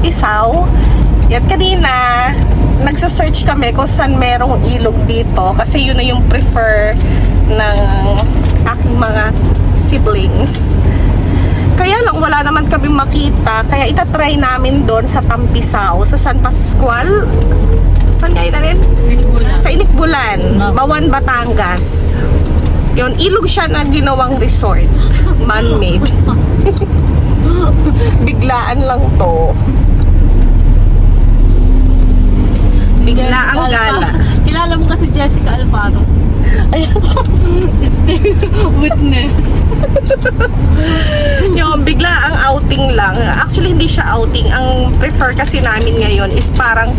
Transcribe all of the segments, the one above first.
Tampisaw. Yan, kanina nagsa-search kami kung saan merong ilog dito kasi yun na yung prefer ng aking mga siblings. Kaya lang wala naman kami makita, kaya itatry namin doon sa Tampisaw, sa San Pascual. Saan kayo na rin? Sa Inikbulan, Bawan, Batangas. Yun, ilog siya na ginawang resort, man-made. Biglaan lang to. Bigla ang gala. Kilala mo kasi Jessica Alfaro. It's the witness. Yung bigla ang outing lang. Actually, hindi siya outing. Ang prefer kasi namin ngayon is parang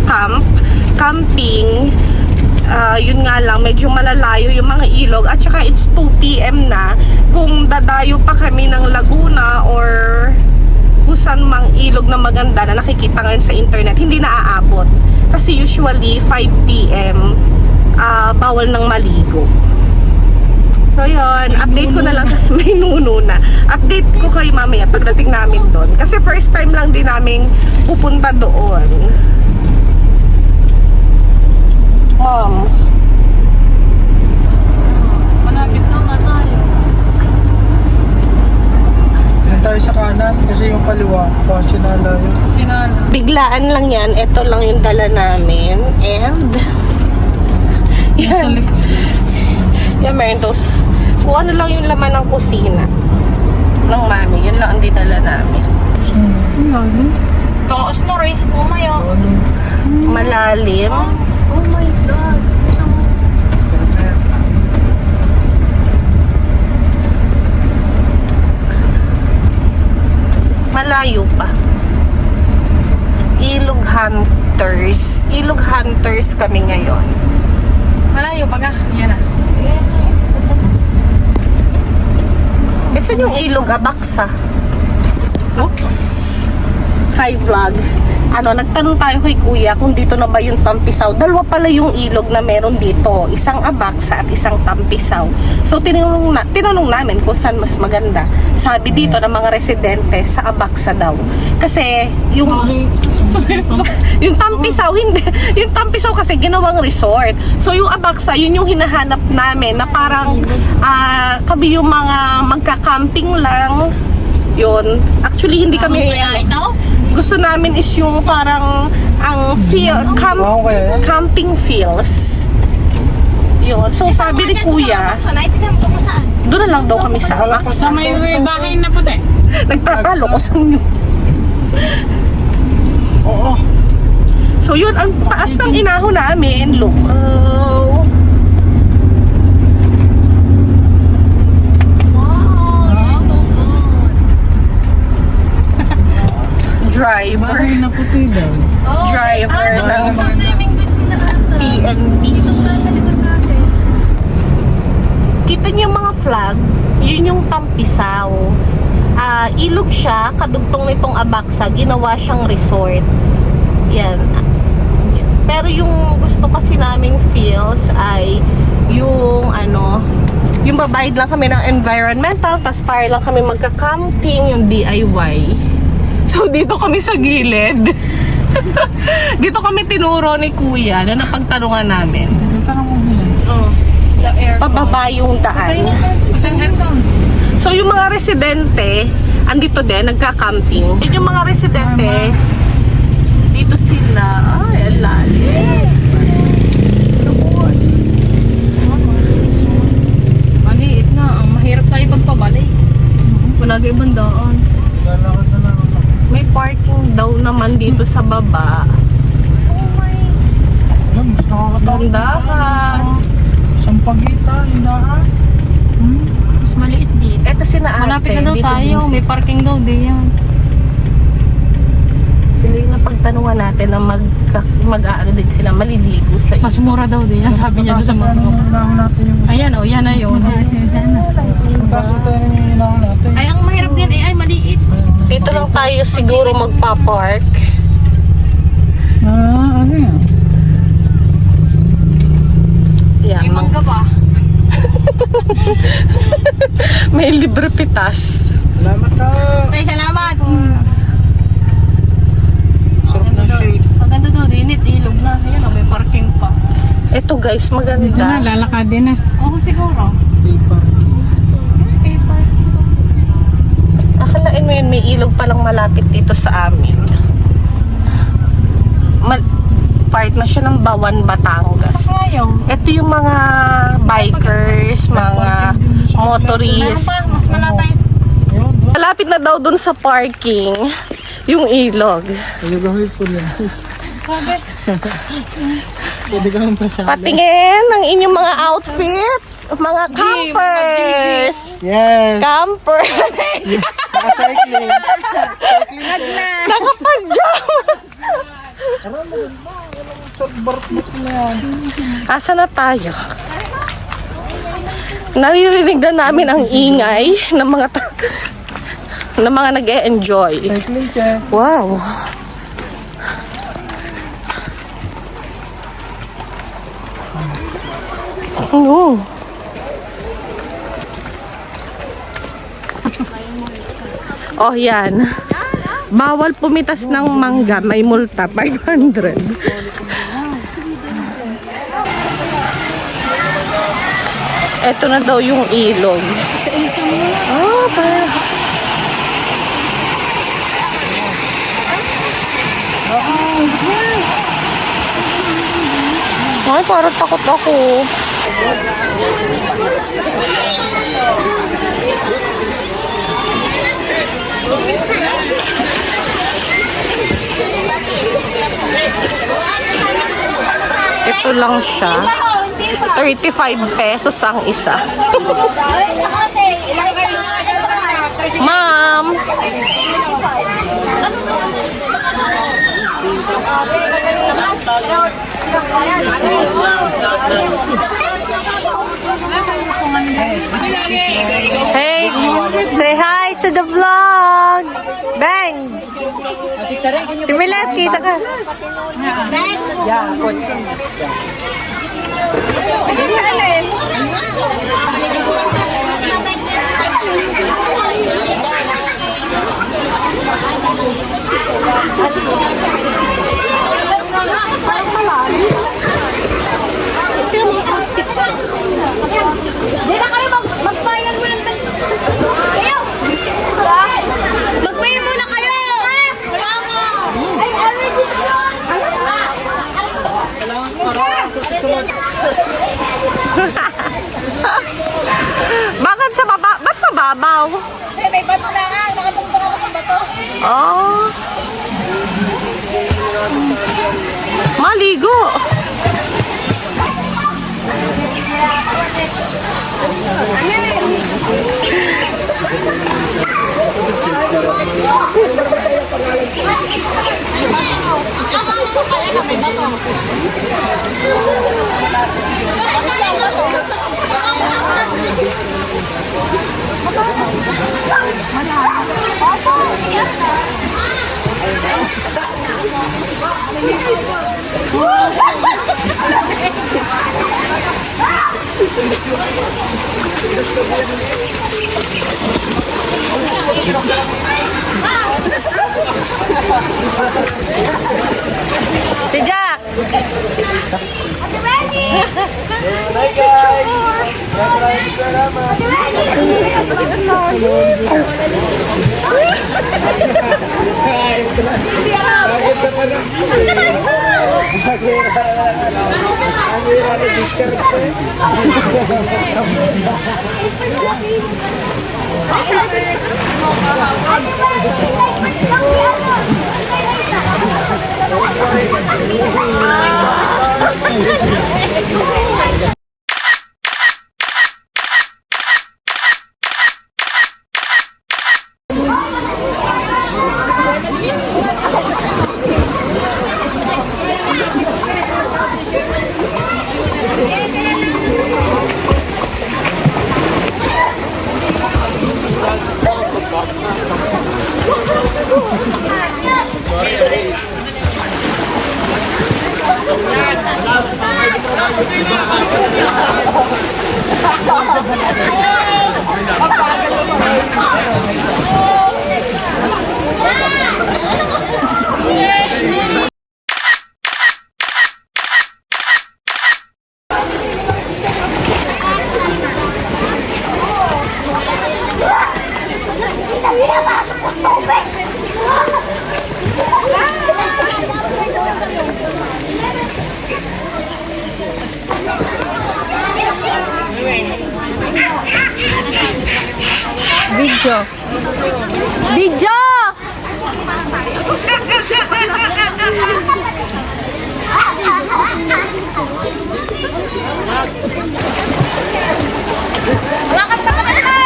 camping. Yun nga lang, medyo malalayo yung mga ilog. At saka it's 2 PM na. Kung dadayo pa kami ng Laguna or kung saan mang ilog na maganda na nakikita ngayon sa internet, hindi na aabot. Kasi usually 5 PM bawal nang maligo. So yun, update ko na lang. May nuno na. Update ko kayo mamaya pagdating namin doon. Kasi first time lang din namin pupunta doon. Mom. Malapit na nga tayo. Yan tayo sa kanan kasi yung kaliwa sinala yun. Sinala. Biglaan lang yan. Ito lang yung dala namin. And Sa yan. likod. Yan, meron toast. Kung ano lang yung laman ng kusina ng mami, yun lang ang dinala namin. Ano? Taos na rin. Umaya. Ano? Malalim. Oh my God. Malayo pa. Ilog Hunters. Ilog Hunters kami ngayon. Malayo pa ka. Yan na. Saan yung ilog Abaksa? Oops. Hi vlog. Nagtanong tayo kay kuya kung dito na ba yung Tampisaw. Dalawa pala yung ilog na meron dito. Isang Abaksa at isang Tampisaw. So tinanong namin kung saan mas maganda. Sabi dito ng mga residente sa Abaksa daw. Kasi yung yung Tampisaw hindi. Yung Tampisaw kasi ginawang resort. So yung Abaksa, yun yung hinahanap namin na parang kami yung mga magka-camping lang. Yun. Actually hindi kami gusto namin is yung parang ang camping feels. Yun. So sabi ni kuya, doon na lang daw kami sa Abaksa. Sa may bahay na puti. Nagtatalo ko sa inyo. Oo. So yun, ang taas ng inaho namin. Look. Driver. Bahay na puti daw. Driver ng Swimming din sila ata. PNB. Dito na sa likod natin. Kita niyo yung mga flag, yun yung Tampisaw. Ilog siya, kadugtong nitong Abaksa, ginawa siyang resort. Yan. Pero yung gusto kasi naming feels ay yung yung babayad lang kami ng environmental, tapos para lang kami magka-camping, yung DIY. So dito kami sa gilid. Dito kami tinuro ni kuya na napagtanungan namin. Tanong mo yun. The air. Pababa yung daan. Isang aircon. So yung mga residente, andito din, nagka-camping. Yun yung mga residente, dito sila. Ay, alalim. Maliit na. Mahirap tayo pagpabalik. Wala ka ibang daan. Lalakad na lang. May parking daw naman dito sa baba. Yan, mas nakakatakot. Bandahan. Sampagita, hindahan. Mas maliit dito. Eto sina ate. Malapit na daw dito tayo. din May parking daw din yan. Sila yung napagtanungan natin na mag-aano din sila, maliligo sa Mas mura daw din yan. Sabi niya doon sa mga. Hinahon natin yung... Ayan o, yan na yun. Taas na tayo yung hinahon natin. Ay, ang mahirap din ay maliit. Dito lang tayo siguro magpa-park. Ano yan? Yan. May mangga ba? May libre pitas. Salamat ka. Ay, salamat. Init ilog na. Ayan o, may parking pa. Ito guys, Dito na, maganda. lalakadin na. Oo, siguro. Paper. Akalain mo yun, may ilog palang malapit dito sa amin. Part na siya ng Bawan, Batangas. Sayang. Ito yung mga bikers, mga motorists. Mas malapit. Ayun, Malapit na daw dun sa parking, yung ilog. Ayun, po yan. Sabi. Pwede kang pasali. Patingin ng inyong mga outfit, mga campers. Yes. Campers. Naka-cycling. Nakapag-jump. Asa na tayo? Naririnig na namin ang ingay ng mga nag-e-enjoy. Cycling check. Wow. Ano? Oh, yan. Bawal pumitas ng mangga, may multa, 500. Ito na daw yung ilog. Ah, parang... Ay, parang takot ako. Ito lang siya. 35 pesos ang isa. Ma'am. Hey, say hi to the vlog. Bang. Timilet, kita ka. Di na kayo mag-final mo ng kayo! Mag-pay muna kayo! Wala mo! Ay, already Bakit sa baba? Ba't mababaw? may bato na nga. Nakatungtong ako sa bato. Oh. Maligo. Akala ko pala na may bato. Si Jack. Video. Video! Bakit pa naman ito?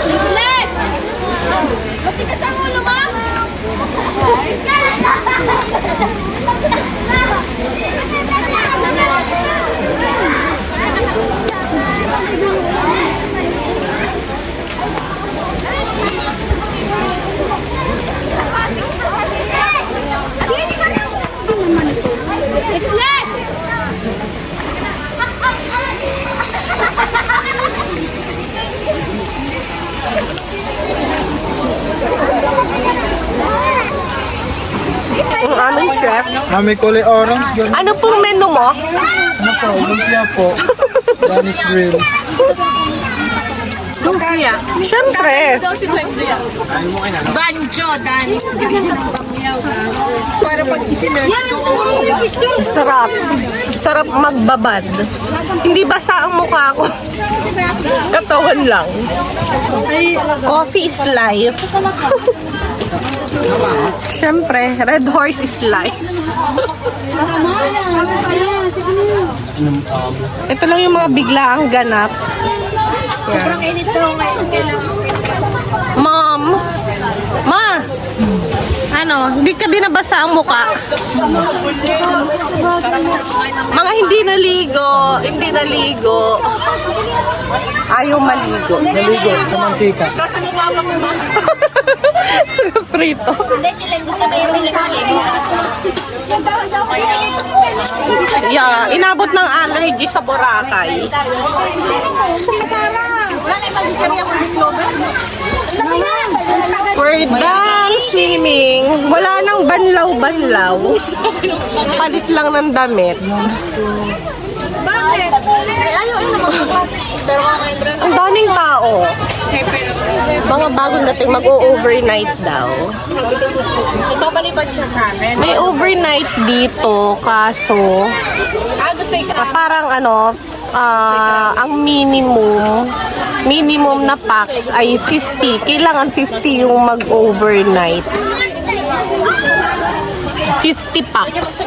Islet! Matigas ang ulo mo? Islet! Ang aming chef. May kulay orange. Ganun. Ano pong menu mo? Ano po? Lumpia po. Danish grill. Lumpia. Siyempre. Ito si Lumpia. Banjo, Danis Green. Para pag isinerge ko. Sarap. Sarap magbabad. Hindi basa ang mukha ko. Katawan lang. Coffee is life. Siyempre, Red Horse is life. Ito lang yung mga biglaang ganap. Sobrang init daw ngayon. Kailangan Mom! Ma! Ano, hindi ka din nabasa ang muka? Mga hindi naligo. Ayaw maligo. Maligo sa mantika. Prito. Hindi sila gusto na yung milig-milig. Yeah, inabot ng allergy sa Boracay. Wala na ibang chichari ako ng Clover. We're done swimming. Wala nang banlaw-banlaw. Palit lang ng damit. Bakit? Ayaw naman. Pero kakain dress. Ang daming tao. Mga bagong dating mag-o-overnight daw. Papalipad siya sa amin. May overnight dito, kaso parang ano, ang minimum na packs ay 50. Kailangan 50 yung mag-overnight. 50 packs.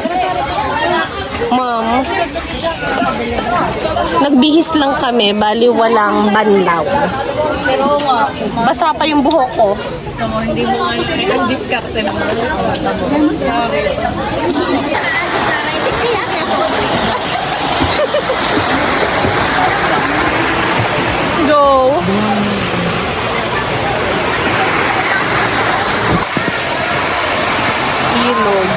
Ma'am, nagbihis lang kami, bali walang banlaw. Pero nga, Basa pa yung buhok ko. hindi mo ang diskarte naman. Go! Ilog.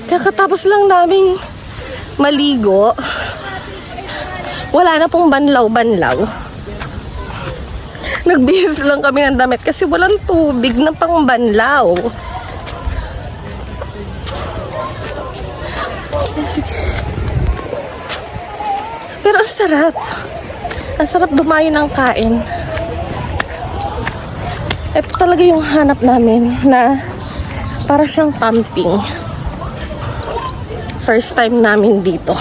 Kakatapos lang naming maligo. Wala na pong banlaw-banlaw. Nagbihis lang kami ng damit kasi walang tubig na pang banlaw. Pero ang sarap. Ang sarap dumayo ng kain. Ito talaga yung hanap namin na para siyang camping. First time namin dito.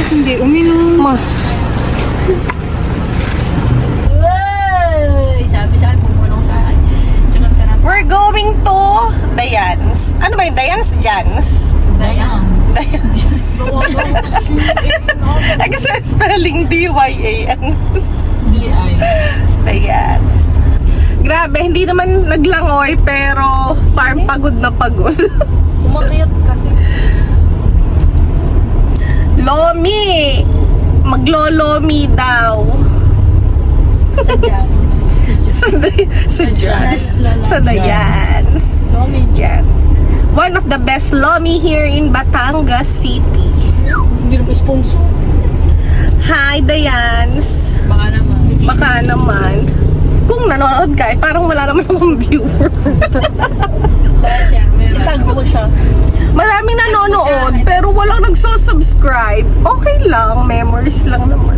Hindi, uminom. Ma, Sabi sa akin, pumunong sa akin. Sunod ka na. we're going to Dayans. Ano ba yung Dayans? Jans? Dayang. Dayans. Ay, kasi spelling D-Y-A-N-S. D.I. Dayans. Grabe, hindi naman naglangoy pero parang pagod na pagod. Umakyat kasi. Lomi! Maglolomi daw. Sa Jans. Sa Dayans. Lomi Jan. One of the best lomi here in Batangas City. Hindi naman sponsor. Hi, Dayans. Baka naman. Kung nanonood ka, parang wala naman akong viewer. Itag mo siya. Maraming nanonood, pero walang nagsusubscribe. Okay lang, memories lang naman.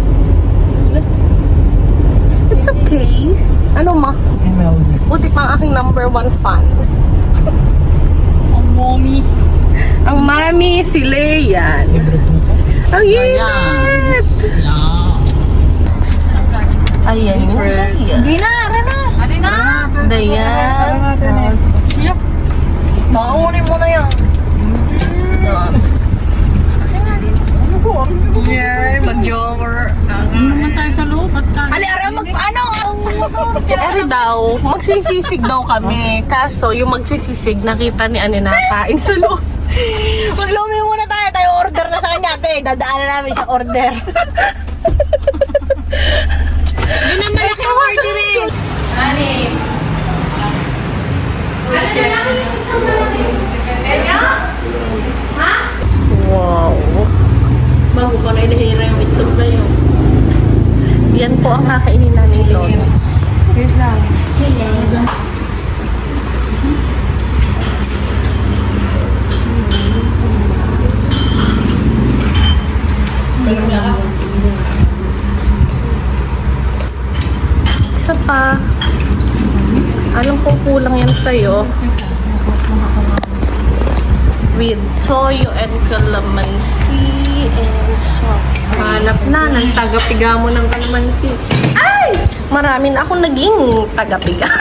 It's okay. Ano ma? MLD. Buti pa ang aking number 1 fan. Ang mommy. Ang mami, si Leyan. Libre po ito. Ang init! Ayan yung Dayan. Hindi na, Ano na? Dayan. Paunin mo na yan. Yeah, mag-jower. Naman tayo sa loob at kaya. Ali, ara, ano? Eri daw, magsisisig daw kami. Kaso, yung magsisisig, nakita ni Ane nakain sa loob. Maglumi muna tayo order na sa kanya, ate. Dadaanan namin sa order. Yun ang malaki order eh. Ali. Wow. Bago ko na inahira yung itlog na yun. Yan po ang kakainin namin doon. Isa pa. Alam ko kulang yan sa'yo. With toyo and calamansi and soft drink. Hanap na, ng taga-piga mo ng kalamansi. Marami na akong naging taga-piga.